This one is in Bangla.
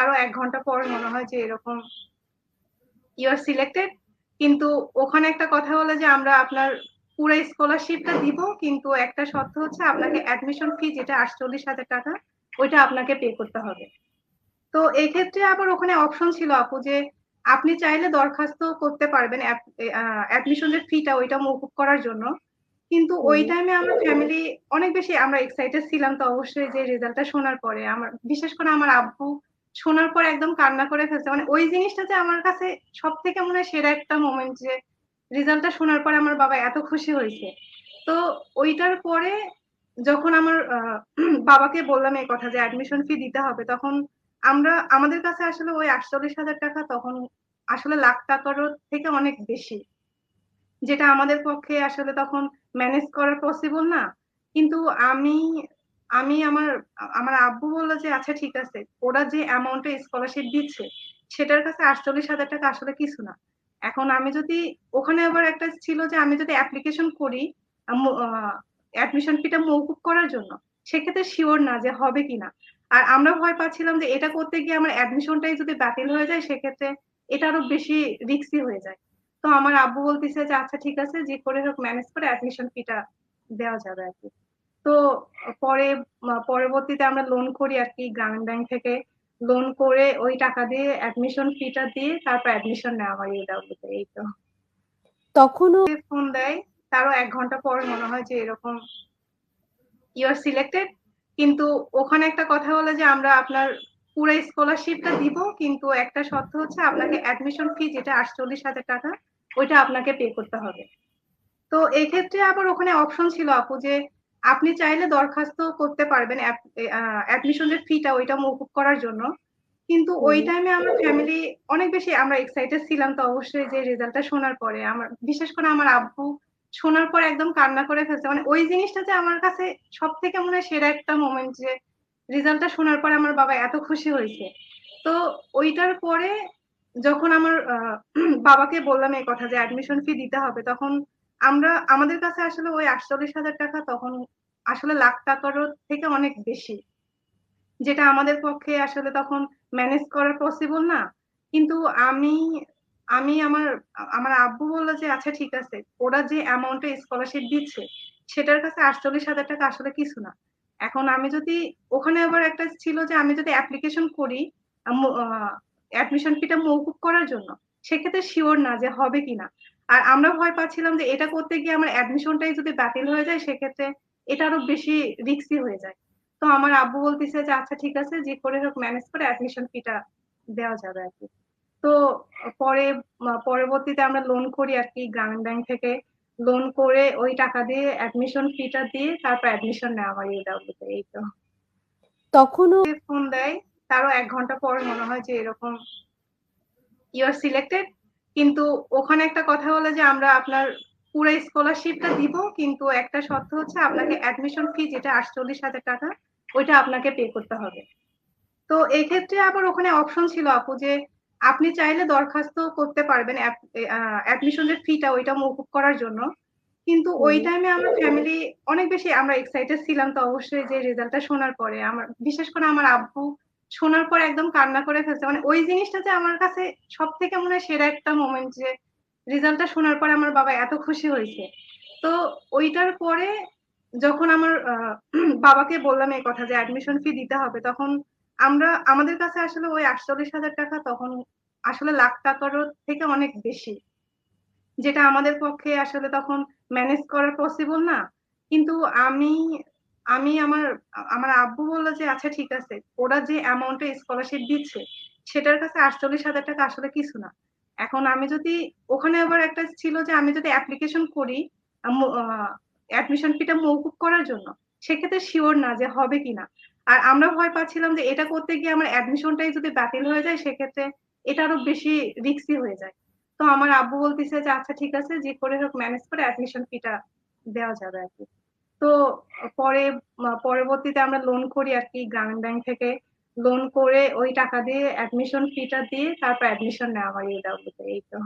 তারও ১ ঘন্টা পর মনে হয় যে এরকম ইউ আর সিলেক্টেড। কিন্তু ওখানে একটা কথা হলো যে আমরা আপনার পুরা স্কলারশিপটা দিব। কিন্তু একটা শর্ত হচ্ছে আপনাকে অ্যাডমিশন ফি যেটা ৳৪৮,০০০ ওইটা আপনাকে পে করতে হবে। তো এক্ষেত্রে আবার ওখানে অপশন ছিল আপু যে আপনি চাইলে দরখাস্ত করতে পারবেন অ্যাডমিশনের ফিটা ওইটা মওকুফ করার জন্য। কিন্তু ওই হুম। টাইমে আমরা ফ্যামিলি অনেক বেশি আমরা এক্সাইটেড ছিলাম তো অবশ্যই যে রেজাল্টটা শোনার পরে বিশেষ করে আমার আব্বু শোনার পরে একদম কান্না করে ফেলছে। মানে ওই জিনিসটা যে আমার কাছে সবথেকে মনে হয় সেরা একটা মোমেন্ট যে রেজাল্টটা শোনার পরে আমার বাবা এত খুশি হইছে। তো ওইটার পরে যখন আমার বাবাকে বললাম এই কথা যে অ্যাডমিশন ফি দিতে হবে, তখন আমাদের কাছে আসলে ওই ৳৪৮,০০০ তখন আসলে লাখ টাকারও থেকে অনেক বেশি। যেটা আমাদের পক্ষে আসলে তখন ম্যানেজ করা পসিবল না। কিন্তু আমি আমি আমার আমার আব্বু বলল যে, "আচ্ছা ঠিক আছে। ওরা যে অ্যামাউন্ট এ স্কলারশিপ দিচ্ছে, সেটার কাছে ৳৪৮,০০০ আসলে কিছু না।" এখন আমি যদি ওখানে আবার একটা ছিল যে আমি যদি অ্যাপ্লিকেশন করি আম্মু অ্যাডমিশন ফিটা মওকুফ করার জন্য, সেক্ষেত্রে সিওর না যে হবে কিনা। আর আমরা ভয় পাচ্ছিলাম যে এটা করতে গিয়ে আমার অ্যাডমিশনটাই যদি বাতিল হয়ে যায়, সেক্ষেত্রে এটা আরো বেশি রিস্কি হয়ে যায়। তো আমার আব্বু বলতেছে যে, "আচ্ছা ঠিক আছে, যে করে হোক ম্যানেজ করে অ্যাডমিশন ফিটা দেওয়া যাবে আরকি।" তো পরে পরবর্তীতে আমরা লোন করি আরকি গ্রামীণ ব্যাংক থেকে। লোন করে ওই টাকা দিয়ে অ্যাডমিশন ফিটা দিয়ে তারপর অ্যাডমিশন নেওয়া হয় UW তে, এই তো। তখনও ফোন দেয়, তারও ১ ঘন্টা পর মনে হয় যে এরকম ইউ আর সিলেক্টেড। কিন্তু ওখানে একটা কথা হলো যে আমরা আপনার পুরা স্কলারশিপটা দিব। কিন্তু একটা শর্ত হচ্ছে আপনাকে অ্যাডমিশন ফি যেটা ৳৪৮,০০০ ওইটা আপনাকে পে করতে হবে। তো এক্ষেত্রে আবার ওখানে অপশন ছিল আপু যে আপনি চাইলে দরখাস্ত করতে পারবেন অ্যাডমিশনের ফিটা ওইটা মওকুফ করার জন্য। কিন্তু ওই হুম। টাইমে আমরা ফ্যামিলি অনেক বেশি আমরা এক্সাইটেড ছিলাম তো অবশ্যই যে রেজাল্টটা শোনার পরে বিশেষ করে আমার আব্বু শোনার পরে একদম কান্না করে ফেলছে। মানে ওই জিনিসটা যে আমার কাছে সবথেকে মনে হয় সেরা একটা মোমেন্ট যে রেজাল্টটা শোনার পরে আমার বাবা এত খুশি হইছে। তো ওইটার পরে যখন আমার বাবাকে বললাম এই কথা যে অ্যাডমিশন ফি দিতে হবে, তখন আমাদের কাছে আসলে ওই ৳৪৮,০০০ তখন আসলে লাখ টাকারও থেকে অনেক বেশি। যেটা আমাদের পক্ষে আসলে তখন ম্যানেজ করা পসিবল না। কিন্তু আমি আমি আমার আমার আব্বু বলল যে, "আচ্ছা ঠিক আছে। ওরা যে অ্যামাউন্ট এ স্কলারশিপ দিচ্ছে, সেটার কাছে ৳৪৮,০০০ আসলে কিছু না।" এখন আমি যদি ওখানে আবার একটা ছিল যে আমি যদি অ্যাপ্লিকেশন করি আম্মু অ্যাডমিশন ফিটা মওকুফ করার জন্য, সেক্ষেত্রে সিওর না যে হবে কিনা। আর আমরা ভয় পাচ্ছিলাম যে এটা করতে গিয়ে আমার অ্যাডমিশনটাই যদি বাতিল হয়ে যায়, সেক্ষেত্রে এটা আরো বেশি রিস্কি হয়ে যায়। তো আমার আব্বু বলতেছে যে, "আচ্ছা ঠিক আছে, যে করে হোক ম্যানেজ করে অ্যাডমিশন ফিটা দেওয়া যাবে আরকি।" তো পরে পরবর্তীতে আমরা লোন করি আরকি গ্রামীণ ব্যাংক থেকে। লোন করে ওই টাকা দিয়ে অ্যাডমিশন ফিটা দিয়ে তারপর অ্যাডমিশন নেওয়া হয় UW তে, এই তো। তখনও ফোন দেয়, তারও ১ ঘন্টা পর মনে হয় যে এরকম ইউ আর সিলেক্টেড। কিন্তু ওখানে একটা কথা হলো যে আমরা আপনার পুরা স্কলারশিপটা দিব। কিন্তু একটা শর্ত হচ্ছে আপনাকে অ্যাডমিশন ফি যেটা ৳৪৮,০০০ ওইটা আপনাকে পে করতে হবে। তো এক্ষেত্রে আবার ওখানে অপশন ছিল আপু যে আপনি চাইলে দরখাস্ত করতে পারবেন অ্যাডমিশনের ফিটা ওইটা মওকুফ করার জন্য। কিন্তু ওই হুম। টাইমে আমরা ফ্যামিলি অনেক বেশি আমরা এক্সাইটেড ছিলাম তো অবশ্যই যে রেজাল্টটা শোনার পরে বিশেষ করে আমার আব্বু শোনার পরে একদম কান্না করে ফেলছে। মানে ওই জিনিসটা যে আমার কাছে সবথেকে মনে হয় সেরা একটা মোমেন্ট যে রেজাল্টটা শোনার পরে আমার বাবা এত খুশি হইছে। তো ওইটার পরে যখন আমার বাবাকে বললাম এই কথা যে অ্যাডমিশন ফি দিতে হবে, তখন আমাদের কাছে আসলে ওই ৳৪৮,০০০ তখন আসলে লাখ টাকারও থেকে অনেক বেশি। যেটা আমাদের পক্ষে আসলে তখন ম্যানেজ করা পসিবল না। কিন্তু আমি আমি আমার আমার আব্বু বলল যে, "আচ্ছা ঠিক আছে। ওরা যে অ্যামাউন্ট এ স্কলারশিপ দিচ্ছে, সেটার কাছে ৳৪৮,০০০ আসলে কিছু না।" এখন আমি যদি ওখানে আবার একটা ছিল যে আমি যদি অ্যাপ্লিকেশন করি আম্মু অ্যাডমিশন ফিটা মওকুফ করার জন্য, সেক্ষেত্রে সিওর না যে হবে কিনা। আর আমরা ভয় পাচ্ছিলাম যে এটা করতে গিয়ে আমার অ্যাডমিশনটাই যদি বাতিল হয়ে যায়, সেক্ষেত্রে এটা আরো বেশি রিস্কি হয়ে যায়। তো আমার আব্বু বলতেছে যে, "আচ্ছা ঠিক আছে, যে করে হোক ম্যানেজ করে অ্যাডমিশন ফিটা দেওয়া যাবে আরকি।" তো পরে পরবর্তীতে আমরা লোন করি আরকি গ্রামীণ ব্যাংক থেকে। লোন করে ওই টাকা দিয়ে অ্যাডমিশন ফিটা দিয়ে তারপর অ্যাডমিশন নেওয়া হয় UW তে, এই তো।